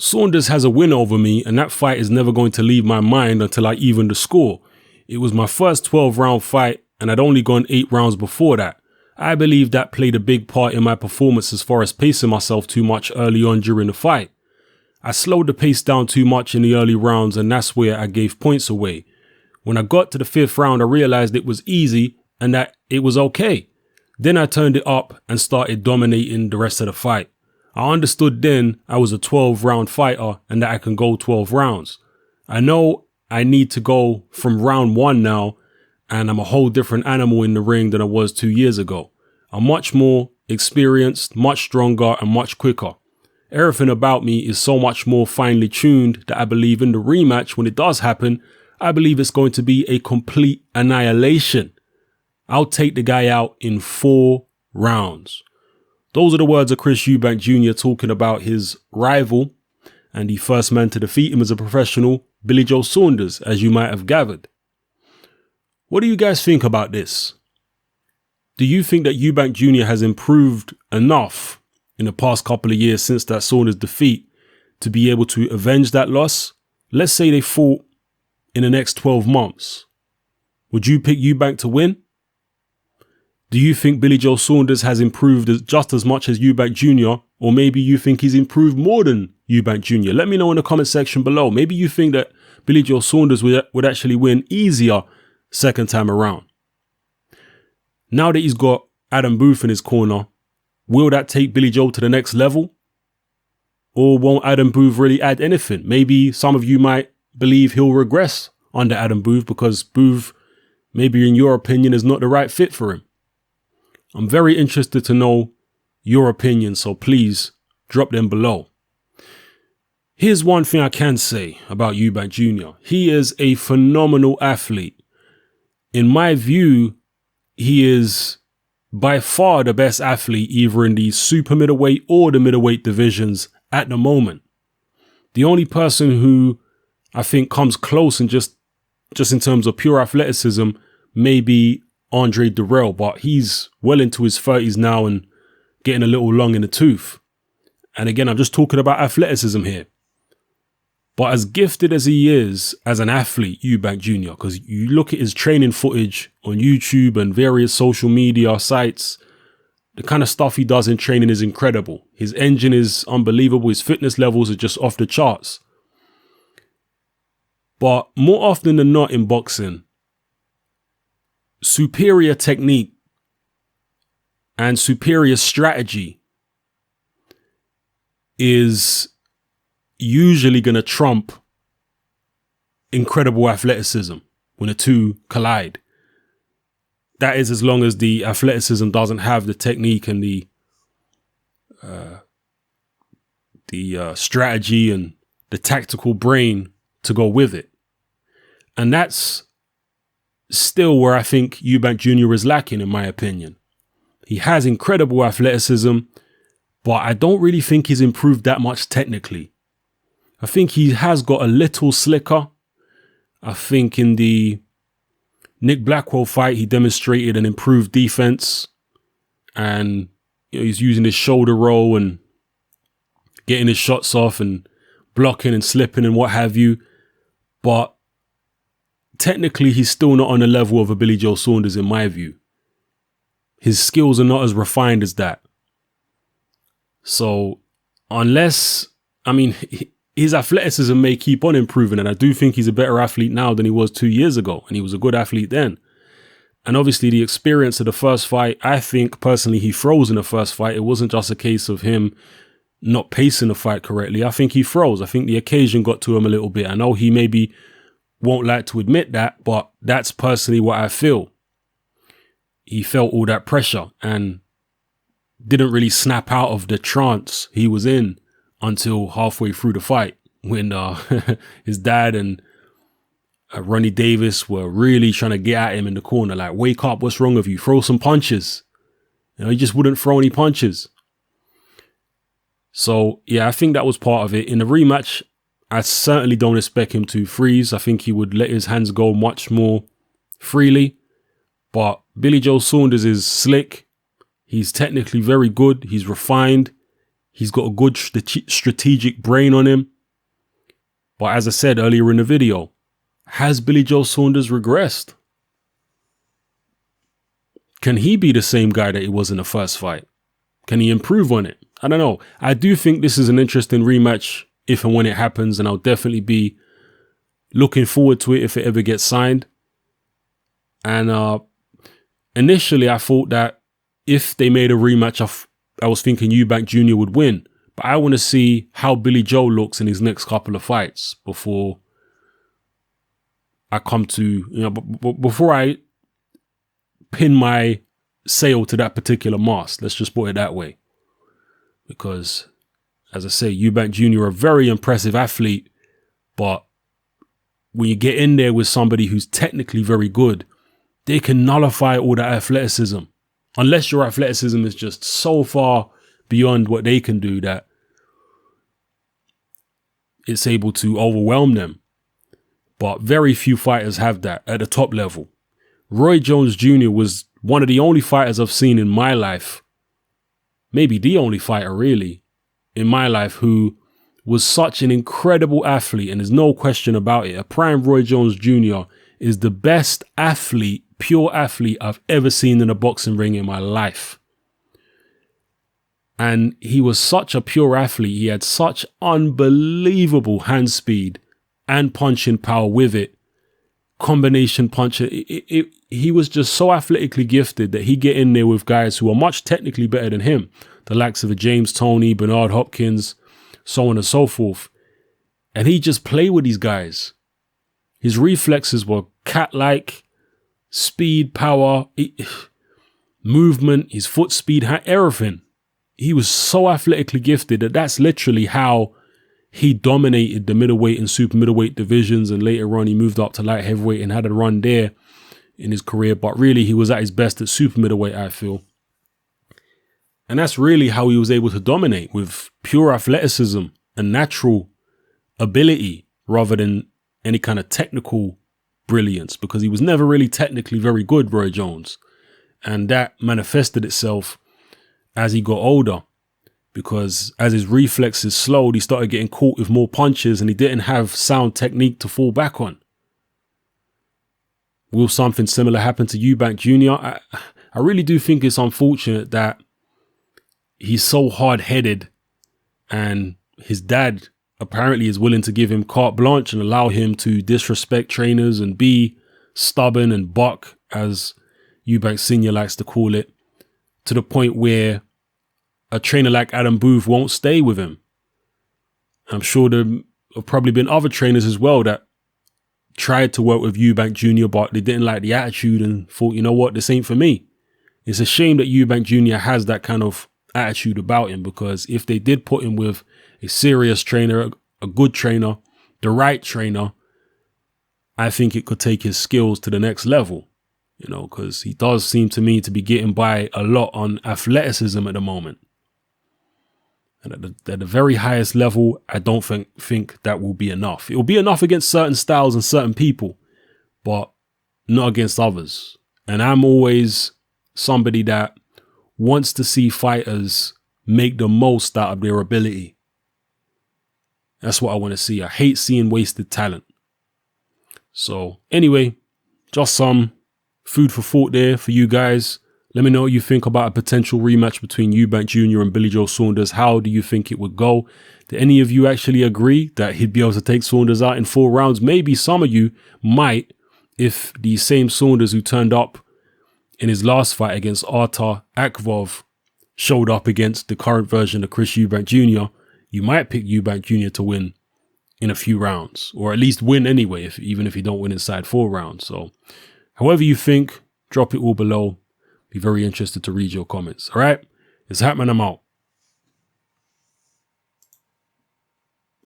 Saunders has a win over me, and that fight is never going to leave my mind until I even the score. It was my first 12-round fight, and I'd only gone 8 rounds before that. I believe that played a big part in my performance as far as pacing myself too much early on during the fight. I slowed the pace down too much in the early rounds, and that's where I gave points away. When I got to the 5th round, I realized it was easy and that it was okay. Then I turned it up and started dominating the rest of the fight. I understood then I was a 12-round fighter and that I can go 12 rounds. I know I need to go from round 1 now, and I'm a whole different animal in the ring than I was 2 years ago. I'm much more experienced, much stronger, and much quicker. Everything about me is so much more finely tuned that I believe in the rematch, when it does happen, I believe it's going to be a complete annihilation. I'll take the guy out in 4 rounds. Those are the words of Chris Eubank Jr. talking about his rival and the first man to defeat him as a professional, Billy Joe Saunders, as you might have gathered. What do you guys think about this? Do you think that Eubank Jr. has improved enough in the past couple of years since that Saunders defeat to be able to avenge that loss? Let's say they fought in the next 12 months. Would you pick Eubank to win? Do you think Billy Joe Saunders has improved just as much as Eubank Jr., or maybe you think he's improved more than Eubank Jr.? Let me know in the comment section below. Maybe you think that Billy Joe Saunders would actually win easier second time around. Now that he's got Adam Booth in his corner, will that take Billy Joe to the next level? Or won't Adam Booth really add anything? Maybe some of you might believe he'll regress under Adam Booth because Booth, maybe in your opinion, is not the right fit for him. I'm very interested to know your opinion, so please drop them below. Here's one thing I can say about Eubank Jr. He is a phenomenal athlete. In my view, he is by far the best athlete either in the super middleweight or the middleweight divisions at the moment. The only person who I think comes close and just in terms of pure athleticism may be Andre Durrell, but he's well into his 30s now and getting a little long in the tooth. And again, I'm just talking about athleticism here. But as gifted as he is as an athlete, Eubank Jr., because you look at his training footage on YouTube and various social media sites, the kind of stuff he does in training is incredible. His engine is unbelievable. His fitness levels are just off the charts. But more often than not in boxing, superior technique and superior strategy is usually going to trump incredible athleticism when the two collide. That is, as long as the athleticism doesn't have the technique and the strategy and the tactical brain to go with it. And that's still where I think Eubank Jr. is lacking, in my opinion. He has incredible athleticism, but I don't really think he's improved that much technically. I think he has got a little slicker. I think in the Nick Blackwell fight, he demonstrated an improved defense, and he's using his shoulder roll and getting his shots off and blocking and slipping and what have you. But technically, he's still not on the level of a Billy Joe Saunders, in my view. His skills are not as refined as that. So unless, his athleticism may keep on improving, and I do think he's a better athlete now than he was 2 years ago, and he was a good athlete then. And obviously the experience of the first fight, I think personally he froze in the first fight. It wasn't just a case of him not pacing the fight correctly. I think he froze. I think the occasion got to him a little bit. I know he maybe won't like to admit that, but that's personally what I feel. He felt all that pressure and didn't really snap out of the trance he was in until halfway through the fight, when his dad and Ronnie Davis were really trying to get at him in the corner, like, wake up, what's wrong with you? Throw some punches. He just wouldn't throw any punches. So yeah, I think that was part of it. In the rematch, I certainly don't expect him to freeze. I think he would let his hands go much more freely. But Billy Joe Saunders is slick. He's technically very good. He's refined. He's got a good strategic brain on him. But as I said earlier in the video, has Billy Joe Saunders regressed? Can he be the same guy that he was in the first fight? Can he improve on it? I don't know. I do think this is an interesting rematch if and when it happens, and I'll definitely be looking forward to it if it ever gets signed. And initially I thought that if they made a rematch, I was thinking Eubank Jr. would win. But I want to see how Billy Joe looks in his next couple of fights before I come to, before I pin my sail to that particular mast. Let's just put it that way. Because, as I say, Eubank Jr. a very impressive athlete, but when you get in there with somebody who's technically very good, they can nullify all that athleticism. Unless your athleticism is just so far beyond what they can do that it's able to overwhelm them. But very few fighters have that at the top level. Roy Jones Jr. was one of the only fighters I've seen in my life, maybe the only fighter really, in my life who was such an incredible athlete, and there's no question about it. A prime Roy Jones Jr. is the best athlete, pure athlete I've ever seen in a boxing ring in my life. And he was such a pure athlete. He had such unbelievable hand speed and punching power with it. Combination puncher. He was just so athletically gifted that he get in there with guys who are much technically better than him. The likes of a James Toney, Bernard Hopkins, so on and so forth. And he just played with these guys. His reflexes were cat-like, speed, power, movement, his foot speed, everything. He was so athletically gifted that that's literally how he dominated the middleweight and super middleweight divisions. And later on, he moved up to light heavyweight and had a run there in his career. But really, he was at his best at super middleweight, I feel. And that's really how he was able to dominate, with pure athleticism and natural ability rather than any kind of technical brilliance, because he was never really technically very good, Roy Jones. And that manifested itself as he got older, because as his reflexes slowed, he started getting caught with more punches and he didn't have sound technique to fall back on. Will something similar happen to Eubank Jr.? I really do think it's unfortunate that he's so hard-headed, and his dad apparently is willing to give him carte blanche and allow him to disrespect trainers and be stubborn and buck, as Eubank Sr. likes to call it, to the point where a trainer like Adam Booth won't stay with him. I'm sure there have probably been other trainers as well that tried to work with Eubank Jr., but they didn't like the attitude and thought, you know what, this ain't for me. It's a shame that Eubank Jr. has that kind of attitude about him, because if they did put him with a serious trainer, a good trainer, the right trainer, I think it could take his skills to the next level, because he does seem to me to be getting by a lot on athleticism at the moment. And at the very highest level, I don't think that will be enough. It will be enough against certain styles and certain people, but not against others. And I'm always somebody that wants to see fighters make the most out of their ability. That's what I want to see. I hate seeing wasted talent. So anyway, just some food for thought there for you guys. Let me know what you think about a potential rematch between Eubank Jr. and Billy Joe Saunders. How do you think it would go? Do any of you actually agree that he'd be able to take Saunders out in 4 rounds? Maybe some of you might, if the same Saunders who turned up in his last fight against Artur Akvov showed up against the current version of Chris Eubank Jr., you might pick Eubank Jr. to win in a few rounds, or at least win anyway, even if you don't win inside 4 rounds. So however you think, drop it all below. Be very interested to read your comments. All right, it's Hatman, I'm out.